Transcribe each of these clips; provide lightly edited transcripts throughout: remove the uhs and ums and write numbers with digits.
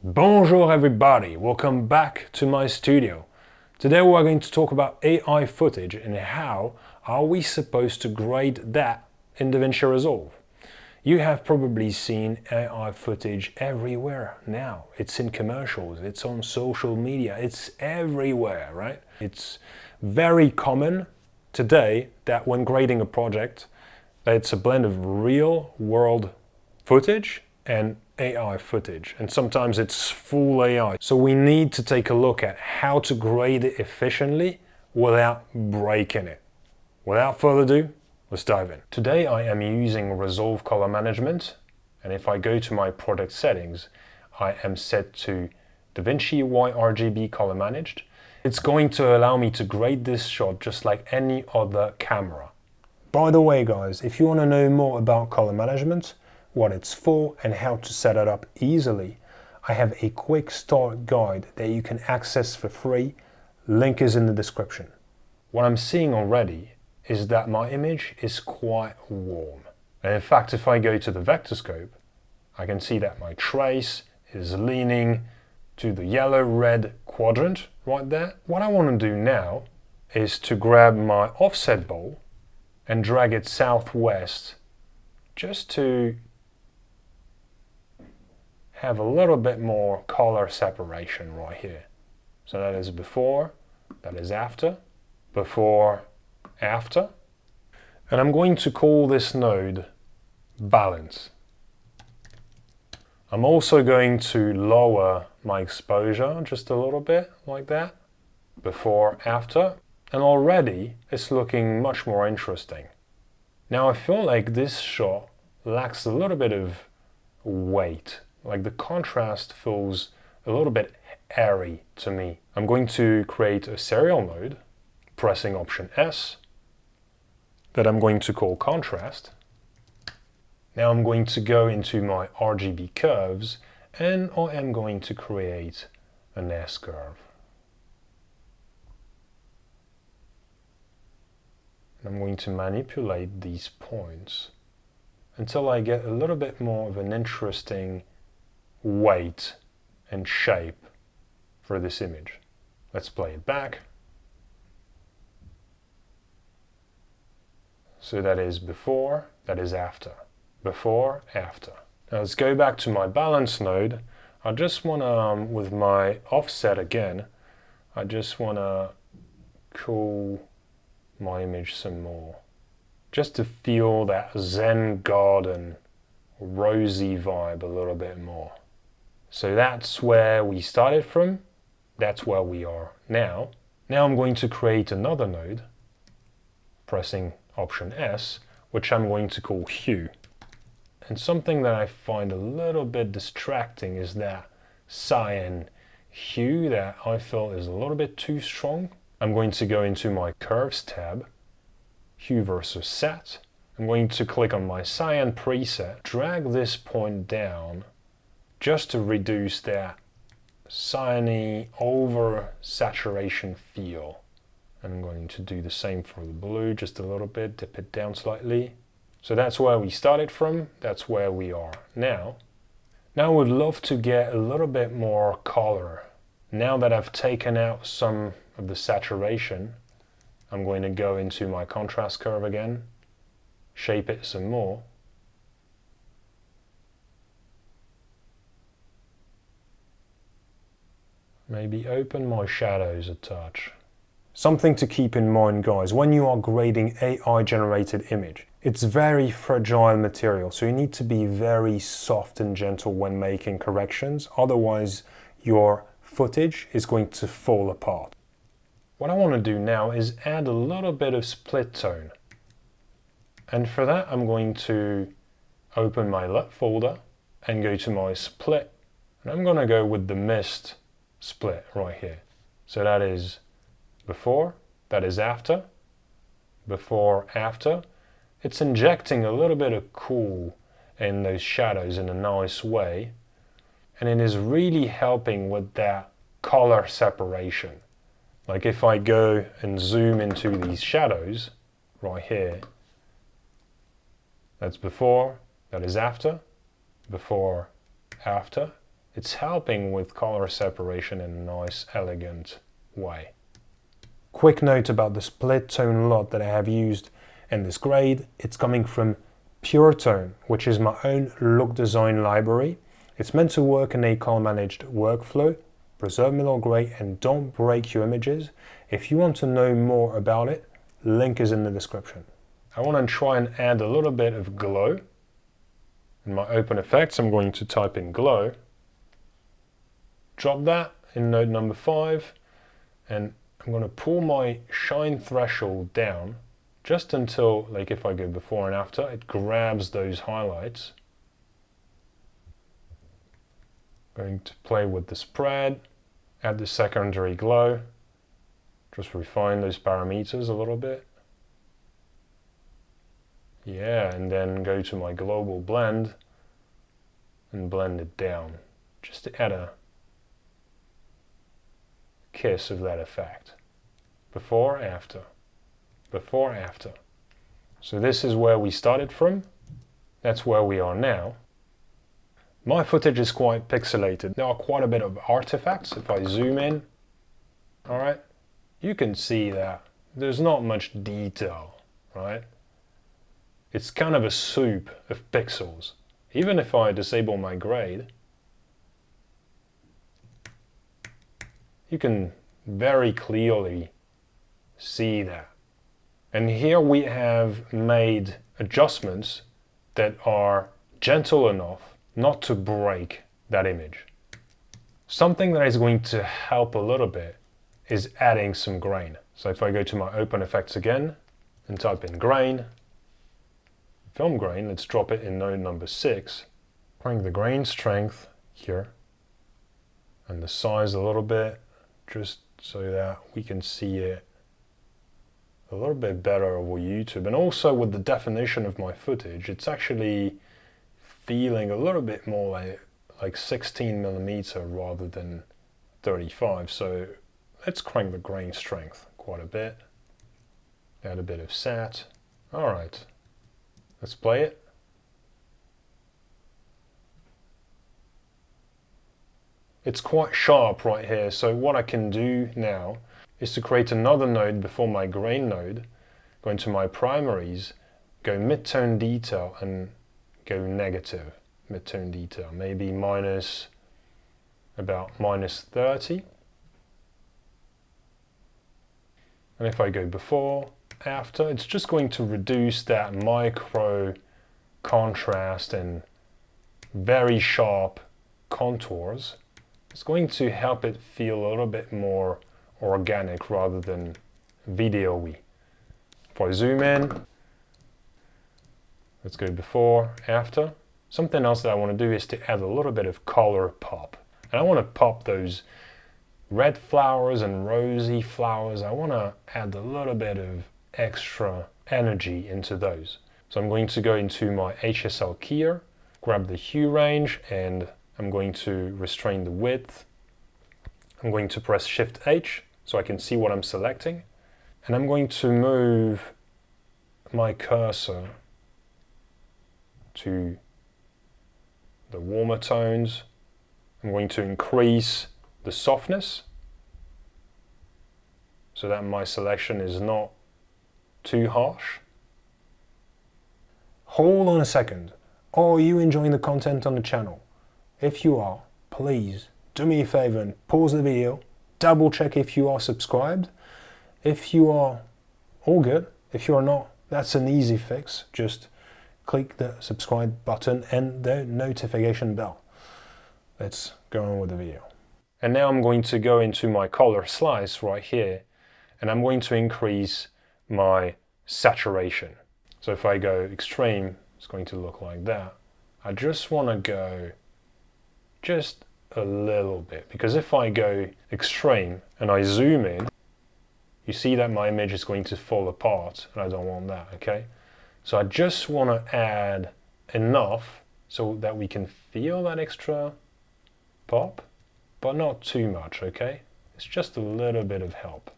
Bonjour everybody, welcome back to my studio. Today we are going to talk about AI footage and how are we supposed to grade that in DaVinci Resolve. You have probably seen AI footage everywhere now. It's in commercials, it's on social media, it's everywhere, right? It's very common today that when grading a project, it's a blend of real world footage and AI footage, and sometimes it's full AI. So we need to take a look at how to grade it efficiently without breaking it. Without further ado, let's dive in. Today I am using Resolve Color Management, and if I go to my product settings, I am set to DaVinci RGB Color Managed. It's going to allow me to grade this shot just like any other camera. By the way guys, if you want to know more about color management, what it's for and how to set it up easily, I have a quick start guide that you can access for free. Link is in the description. What I'm seeing already is that my image is quite warm. And in fact, if I go to the vector scope, I can see that my trace is leaning to the yellow-red quadrant right there. What I want to do now is to grab my offset bowl and drag it southwest just to have a little bit more color separation right here. So that is before, that is after, before, after. And I'm going to call this node balance. I'm also going to lower my exposure just a little bit like that, before, after. And already it's looking much more interesting. Now I feel like this shot lacks a little bit of weight. Like the contrast feels a little bit airy to me. I'm going to create a serial node, pressing Option S, that I'm going to call contrast. Now I'm going to go into my RGB curves and I am going to create an S curve. I'm going to manipulate these points until I get a little bit more of an interesting weight and shape for this image. Let's play it back. So that is before, that is after. Before, after. Now let's go back to my balance node. I just want to, with my offset again, I just want to cool my image some more. Just to feel that Zen garden rosy vibe a little bit more. So that's where we started from. That's where we are now. Now I'm going to create another node, pressing Option S, which I'm going to call Hue. And something that I find a little bit distracting is that cyan hue that I feel is a little bit too strong. I'm going to go into my Curves tab, Hue versus Set. I'm going to click on my cyan preset, drag this point down just to reduce that cyany over saturation feel. I'm going to do the same for the blue, just a little bit, dip it down slightly. So that's where we started from, that's where we are now. Now I would love to get a little bit more color. Now that I've taken out some of the saturation, I'm going to go into my contrast curve again, shape it some more. Maybe open my shadows a touch. Something to keep in mind guys, when you are grading AI generated image, it's very fragile material, so you need to be very soft and gentle when making corrections, otherwise your footage is going to fall apart. What I want to do now is add a little bit of split tone. And for that I'm going to open my LUT folder and go to my split. And I'm going to go with the mist split right here. So that is before, that is after, before, after. It's injecting a little bit of cool in those shadows in a nice way. And it is really helping with that color separation. Like if I go and zoom into these shadows right here, that's before, that is after, before, after. it's helping with color separation in a nice, elegant way. Quick note about the split tone LUT that I have used in this grade. It's coming from Pure Tone, which is my own look design library. It's meant to work in a color managed workflow, preserve middle gray, and don't break your images. If you want to know more about it, link is in the description. I want to try and add a little bit of glow. In my open effects, I'm going to type in glow, drop that in node number 5, and I'm going to pull my shine threshold down just until, like if I go before and after, it grabs those highlights. Going to play with the spread, add the secondary glow, just refine those parameters a little bit. Yeah, and then go to my global blend and blend it down, just to add a kiss of that effect. Before, after. Before, after. So this is where we started from. That's where we are now. My footage is quite pixelated. There are quite a bit of artifacts. If I zoom in, all right, you can see that there's not much detail, right? It's kind of a soup of pixels. Even if I disable my grade, you can very clearly see that. And here we have made adjustments that are gentle enough not to break that image. Something that is going to help a little bit is adding some grain. So if I go to my open effects again and type in grain, film grain, let's drop it in node number 6, crank the grain strength here and the size a little bit, just so that we can see it a little bit better over YouTube. And also with the definition of my footage, it's actually feeling a little bit more like 16mm rather than 35. So let's crank the grain strength quite a bit. Add a bit of sat. All right, let's play it. It's quite sharp right here, so what I can do now is to create another node before my grain node, go into my primaries, go mid-tone detail and go negative mid-tone detail, maybe about minus 30. And if I go before, after, it's just going to reduce that micro contrast and very sharp contours. It's going to help it feel a little bit more organic rather than video-y. If I zoom in, let's go before, after. Something else that I want to do is to add a little bit of color pop. And I want to pop those red flowers and rosy flowers. I want to add a little bit of extra energy into those. So I'm going to go into my HSL keyer, grab the hue range, and I'm going to restrain the width. I'm going to press Shift H so I can see what I'm selecting. And I'm going to move my cursor to the warmer tones. I'm going to increase the softness so that my selection is not too harsh. Hold on a second. Are you enjoying the content on the channel? If you are, please do me a favor and pause the video, double check if you are subscribed. If you are, all good. If you are not, that's an easy fix. Just click the subscribe button and the notification bell. Let's go on with the video. And now I'm going to go into my color slice right here, and I'm going to increase my saturation. So if I go extreme, it's going to look like that. I just want to go just a little bit, because if I go extreme and I zoom in, you see that my image is going to fall apart, and I don't want that, okay? So I just want to add enough so that we can feel that extra pop, but not too much, okay? It's just a little bit of help.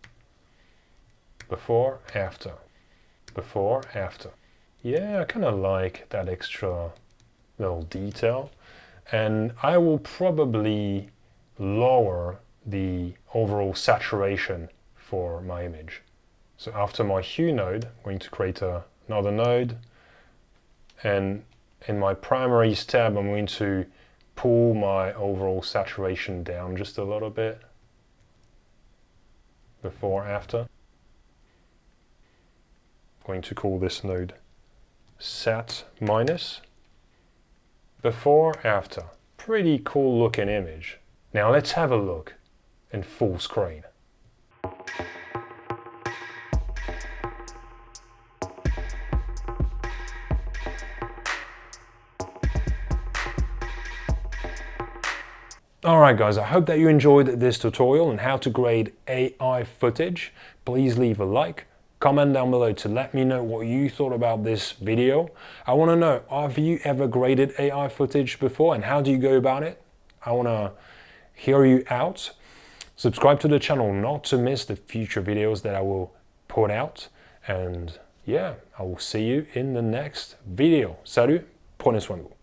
Before, after. Before, after. Yeah, I kind of like that extra little detail. and I will probably lower the overall saturation for my image. So after my hue node, I'm going to create another node, and in my primaries tab, I'm going to pull my overall saturation down just a little bit, before, after. I'm going to call this node sat minus. Before, after. Pretty cool looking image. Now let's have a look in full screen. Alright guys, I hope that you enjoyed this tutorial on how to grade AI footage. Please leave a like, comment down below to let me know what you thought about this video. I want to know, have you ever graded AI footage before and how do you go about it? I want to hear you out. Subscribe to the channel not to miss the future videos that I will put out. And yeah, I will see you in the next video. Salut, prenez soin de vous.